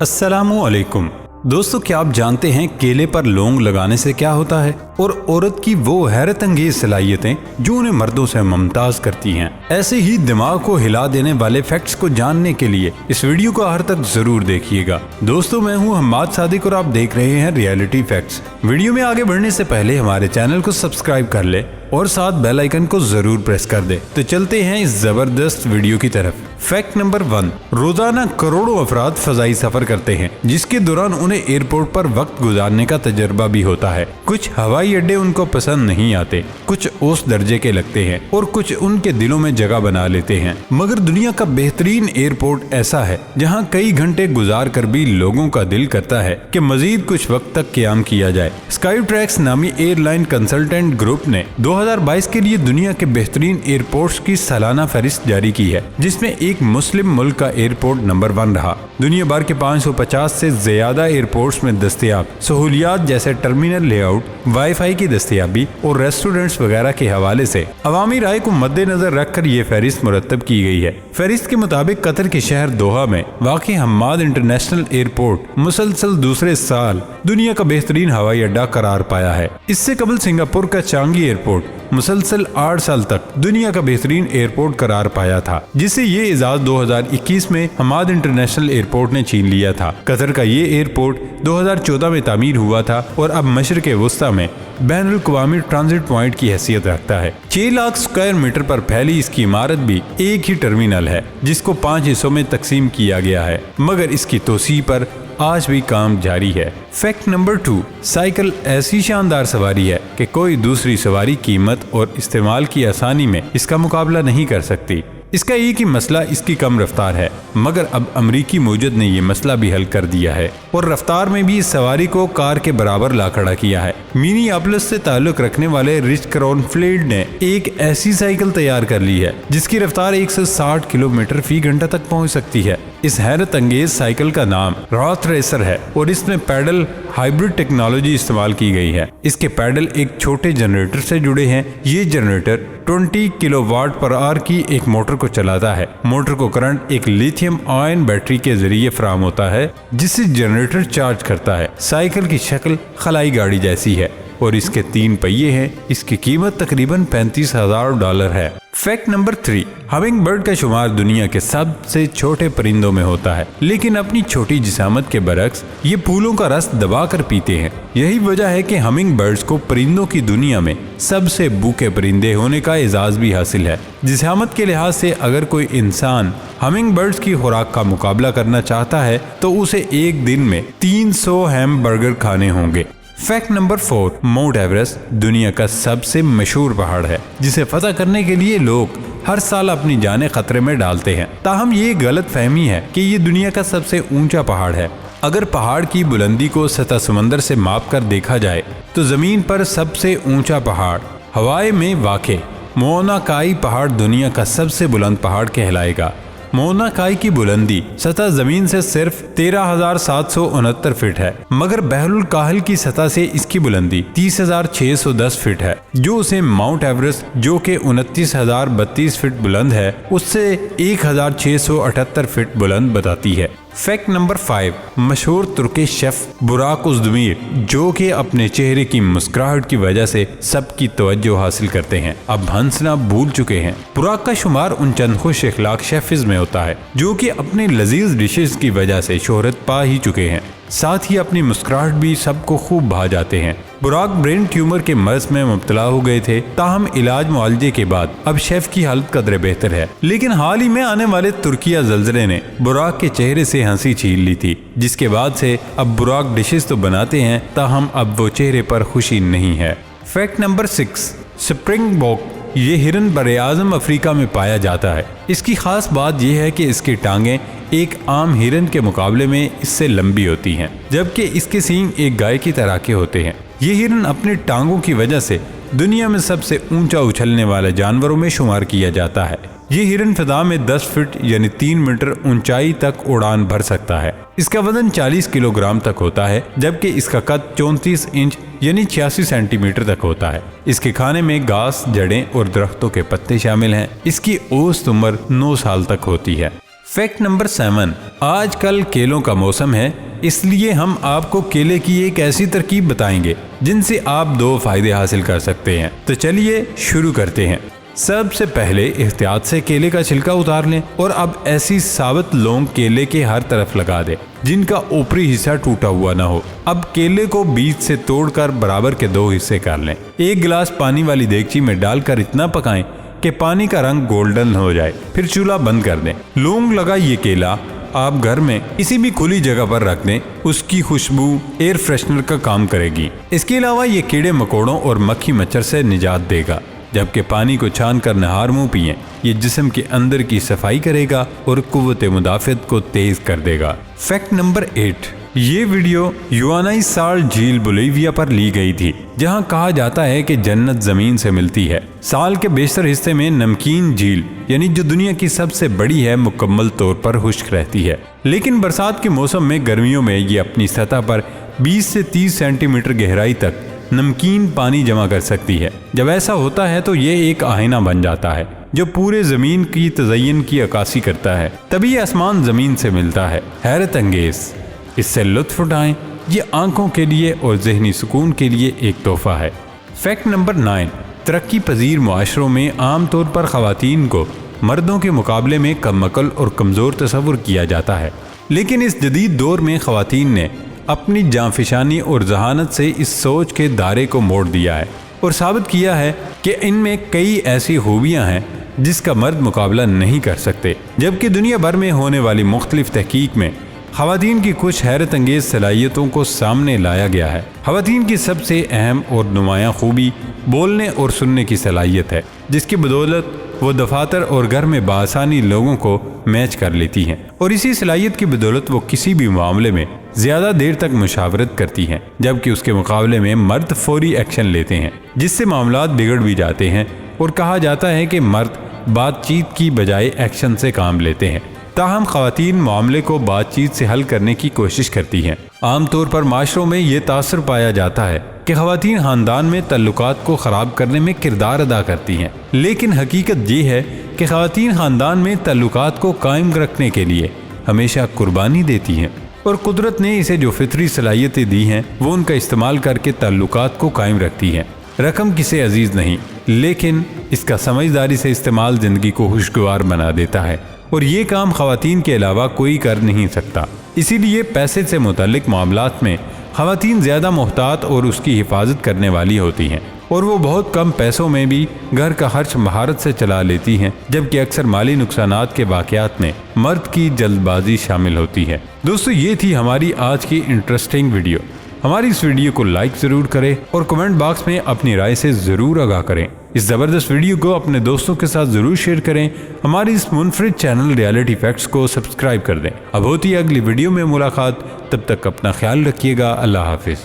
अस्सलामु अलैकुम दोस्तों, क्या आप जानते हैं केले पर लौंग लगाने से क्या होता है और औरत की वो हैरत अंगेज सलाहियतें जो उन्हें मर्दों से मुमताज करती हैं। ऐसे ही दिमाग को हिला देने वाले फैक्ट्स को जानने के लिए इस वीडियो को आखिर तक जरूर देखिएगा। दोस्तों, मैं हूं हम्माद सादिक और आप देख रहे हैं रियलिटी फैक्ट्स। वीडियो में आगे बढ़ने से पहले हमारे चैनल को सब्सक्राइब कर ले और साथ बेल आइकन को जरूर प्रेस कर दे। तो चलते हैं इस जबरदस्त वीडियो की तरफ। फैक्ट नंबर 1, रोजाना करोड़ों अफराद फजाई सफर करते हैं, जिसके दौरान उन्हें एयरपोर्ट पर वक्त गुजारने का तजर्बा भी होता है। कुछ हवाई अड्डे उनको पसंद नहीं आते, कुछ ओस दर्जे के लगते हैं और कुछ उनके दिलों में जगह बना लेते हैं। मगर दुनिया का बेहतरीन एयरपोर्ट ऐसा है जहां कई घंटे गुजार कर भी लोगों का दिल करता है कि मजीद कुछ वक्त तक क़याम किया जाए। स्काई ट्रैक्स नामी एयरलाइन कंसल्टेंट ग्रुप ने 2022 के लिए दुनिया के बेहतरीन एयरपोर्ट्स की सालाना फहरिस्त जारी की है, जिसमें एक मुस्लिम मुल्क का एयरपोर्ट नंबर 1 रहा। दुनिया भर के 550 से ज्यादा एयरपोर्ट्स में दस्तयाब सहूलियात जैसे टर्मिनल लेआउट, वाईफाई की दस्तयाबी और रेस्टोरेंट्स वगैरह के हवाले से अवामी राय को मद्देनजर रखकर ये फहरिस्त मुरतब की गई है। फहरिस्त के मुताबिक कतर के शहर दोहा में वाक़ हम्माद इंटरनेशनल एयरपोर्ट मुसलसल दूसरे साल दुनिया का बेहतरीन हवाई अड्डा करार पाया है। इससे कबल सिंगापुर का चांगी एयरपोर्ट मुसलसल 8 साल तक दुनिया का बेहतरीन एयरपोर्ट करार पाया था, जिसे ये एजाज 2021 में हम्माद इंटरनेशनल एयरपोर्ट ने छीन लिया था। कतर का ये एयरपोर्ट 2014 में तामीर हुआ था और अब मशरिक वस्ता में बैनुल अक़वामी ट्रांजिट पॉइंट की हैसियत रखता है। 6 लाख स्क्वायर मीटर पर फैली इसकी इमारत भी एक ही टर्मिनल है, जिसको 5 हिस्सों में तकसीम किया गया है, मगर इसकी तोसी पर आज भी काम जारी है। फैक्ट नंबर 2, साइकिल ऐसी शानदार सवारी है कि कोई दूसरी सवारी कीमत और इस्तेमाल की आसानी में इसका मुकाबला नहीं कर सकती। इसका एक ही मसला इसकी कम रफ्तार है, मगर अब अमरीकी मौजूद ने ये मसला भी हल कर दिया है और रफ्तार में भी इस सवारी को कार के बराबर ला खड़ा किया है। मिनियापोलिस से ताल्लुक रखने वाले रिच क्रॉनफील्ड ने एक ऐसी साइकिल तैयार कर ली है जिसकी रफ्तार 160 किलोमीटर फी घंटा तक पहुंच सकती है। इस हैरत अंगेज साइकिल का नाम रॉथ रेसर है और इसमें पैडल हाइब्रिड टेक्नोलॉजी इस्तेमाल की गई है। इसके पैडल एक छोटे जनरेटर से जुड़े हैं। ये जनरेटर 20 किलोवाट पर आवर की एक मोटर को चलाता है। मोटर को करंट एक लिथियम आयन बैटरी के जरिए फराहम होता है, जिससे जनरेटर चार्ज करता है। साइकिल की शक्ल खलाई गाड़ी जैसी है और इसके 3 पहिए हैं। इसकी कीमत तकरीबन $35,000 है। फैक्ट नंबर 3, हमिंग बर्ड का शुमार दुनिया के सबसे छोटे परिंदों में होता है, लेकिन अपनी छोटी जिसामत के बरक्स ये फूलों का रस दबाकर पीते हैं। यही वजह है कि हमिंग बर्ड्स को परिंदों की दुनिया में सबसे भूखे परिंदे होने का एजाज भी हासिल है। जिसामत के लिहाज से अगर कोई इंसान हमिंग बर्ड्स की खुराक का मुकाबला करना चाहता है तो उसे एक दिन में 300 हैमबर्गर खाने होंगे। फैक्ट नंबर 4, माउंट एवरेस्ट दुनिया का सबसे मशहूर पहाड़ है, जिसे फतह करने के लिए लोग हर साल अपनी जानें खतरे में डालते हैं। ताहम ये गलत फहमी है कि ये दुनिया का सबसे ऊंचा पहाड़ है। अगर पहाड़ की बुलंदी को सतह समंदर से माप कर देखा जाए तो जमीन पर सबसे ऊंचा पहाड़ हवाई में वाक़े मोना काई पहाड़ दुनिया का सबसे बुलंद पहाड़ कहलाएगा। मोना काई की बुलंदी सतह जमीन से सिर्फ 13,769 फीट है, मगर बहरुल काहिल की सतह से इसकी बुलंदी 30,610 फीट है, जो उसे माउंट एवरेस्ट जो कि 29,032 फीट बुलंद है उससे 1,678 फीट बुलंद बताती है। फैक्ट नंबर 5, मशहूर तुर्किश शेफ बुराक उज़दमीर जो कि अपने चेहरे की मुस्कुराहट की वजह से सबकी तवज्जो हासिल करते हैं, अब हंसना भूल चुके हैं। बुराक का शुमार उन चंद खुश इखलाक शेफ्स में होता है जो कि अपने लजीज डिशेस की वजह से शोहरत पा ही चुके हैं, साथ ही अपनी मुस्कुराहट भी सबको खूब भा जाते हैं। बुराक ब्रेन ट्यूमर के मर्ज में मुब्तला हो गए थे, ताहम इलाज मुआलजे के बाद अब शेफ की हालत कदरे बेहतर है। लेकिन हाल ही में आने वाले तुर्किया ज़लज़ले ने बुराक के चेहरे से हंसी छीन ली थी, जिसके बाद से अब बुराक डिशेस तो बनाते हैं, ताहम अब वो चेहरे पर खुशी नहीं है। फैक्ट नंबर 6, स्प्रिंग बॉक ये हिरन बरे-आज़म अफ्रीका में पाया जाता है। इसकी खास बात यह है कि इसकी टांगें एक आम हिरन के मुकाबले में इससे लंबी होती हैं, जबकि इसके सींग एक गाय की तरह के होते हैं। ये हिरन अपनी टांगों की वजह से दुनिया में सबसे ऊंचा उछलने वाले जानवरों में शुमार किया जाता है। ये हिरन फिजा में 10 फीट यानी 3 मीटर ऊंचाई तक उड़ान भर सकता है। इसका वजन 40 किलोग्राम तक होता है, जबकि इसका कद 34 इंच यानी 86 सेंटीमीटर तक होता है। इसके खाने में घास, जड़ें और दरख्तों के पत्ते शामिल हैं। इसकी औसत उम्र 9 साल तक होती है। फैक्ट नंबर 7, आज कल केलों का मौसम है, इसलिए हम आपको केले की एक ऐसी तरकीब बताएंगे जिनसे आप 2 फायदे हासिल कर सकते हैं। तो चलिए शुरू करते हैं। सबसे पहले एहतियात से केले का छिलका उतार लें और अब ऐसी साबुत लौंग केले के हर तरफ लगा दें जिनका ऊपरी हिस्सा टूटा हुआ ना हो। अब केले को बीच से तोड़कर बराबर के 2 हिस्से कर लें। 1 गिलास पानी वाली देगची में डालकर इतना पकाएं कि पानी का रंग गोल्डन हो जाए, फिर चूल्हा बंद कर दें। लौंग लगा ये केला आप घर में किसी भी खुली जगह पर रख दें, उसकी खुशबू एयर फ्रेशनर का काम करेगी। इसके अलावा ये कीड़े मकोड़ों और मक्खी मच्छर से निजात देगा। जबकि पानी को छान कर नहार मुंह पिएं, ये जिस्म के अंदर की सफाई करेगा और कुव्वत मुदाफ़त को तेज कर देगा। फैक्ट नंबर 8, ये वीडियो युआनाई साल झील बोलिविया पर ली गई थी, जहां कहा जाता है कि जन्नत जमीन से मिलती है। साल के बेशतर हिस्से में नमकीन झील यानी जो दुनिया की सबसे बड़ी है मुकम्मल तौर पर खुश्क रहती है, लेकिन बरसात के मौसम में गर्मियों में ये अपनी सतह पर 20 से 30 सेंटीमीटर गहराई तक नमकीन पानी जमा कर सकती है। जब ऐसा होता है तो ये एक आईना बन जाता है जो पूरे जमीन की तज़य्युन की अक्कासी करता है। तभी आसमान जमीन से मिलता है। हैरत अंगेज, इससे लुत्फ उठाएं, ये आंखों के लिए और जहनी सुकून के लिए एक तोहफा है। फैक्ट नंबर 9, तरक्की पजीर मुआशरों में आम तौर पर ख़वातीन को मर्दों के मुकाबले में कम अकल और कमज़ोर तस्वुर किया जाता है, लेकिन इस जदीद दौर में ख़वातीन ने अपनी जांफिशानी और जहानत से इस सोच के दायरे को मोड़ दिया है और साबित किया है कि इनमें कई ऐसी खूबियाँ हैं जिसका मर्द मुकाबला नहीं कर सकते। जबकि दुनिया भर में होने वाली मुख्तलिफ तहकीक में ख़वातीन की कुछ हैरत अंगेज सलाहियतों को सामने लाया गया है। ख़वातीन की सबसे अहम और नुमायाँ खूबी बोलने और सुनने की सलाहियत है, जिसकी बदौलत वो दफातर और घर में बासानी लोगों को मैच कर लेती हैं और इसी सलाहियत की बदौलत वो किसी भी मामले में ज़्यादा देर तक मुशावरत करती हैं, जबकि उसके मुकाबले में मर्द फौरी एक्शन लेते हैं, जिससे मामलात बिगड़ भी जाते हैं और कहा जाता है कि मर्द बातचीत की बजाय एक्शन से काम लेते हैं। ताहम ख़वातीन मामले को बातचीत से हल करने की कोशिश करती हैं। आमतौर पर माशरों में ये तासर पाया जाता है कि ख़वातीन ख़ानदान में तल्लुकात को ख़राब करने में किरदार अदा करती हैं, लेकिन हकीकत ये है कि ख़वातीन ख़ानदान में तल्लुकात को कायम रखने के लिए हमेशा कुर्बानी देती हैं और कुदरत ने इसे जो फितरी सलाहियतें दी हैं वो उनका इस्तेमाल करके तल्लुकात को कायम रखती हैं। रकम किसे अजीज़ नहीं, लेकिन इसका समझदारी से इस्तेमाल ज़िंदगी को खुशगवार बना देता है और ये काम ख़वातीन के अलावा कोई कर नहीं सकता। इसीलिए पैसे से मुताल्लिक मामलात में ख़वातीन ज़्यादा मोहतात और उसकी हिफाजत करने वाली होती हैं और वो बहुत कम पैसों में भी घर का खर्च महारत से चला लेती हैं, जबकि अक्सर माली नुकसानात के वाक़यात में मर्द की जल्दबाजी शामिल होती है। दोस्तों, ये थी हमारी आज की इंटरेस्टिंग वीडियो। हमारी इस वीडियो को लाइक ज़रूर करें और कमेंट बॉक्स में अपनी राय से ज़रूर आगाह करें। इस ज़बरदस्त वीडियो को अपने दोस्तों के साथ ज़रूर शेयर करें। हमारी इस मुनफरिद चैनल रियलिटी फैक्ट्स को सब्सक्राइब कर दें। अब होती है अगली वीडियो में मुलाकात, तब तक अपना ख्याल रखिएगा। अल्लाह हाफिज़।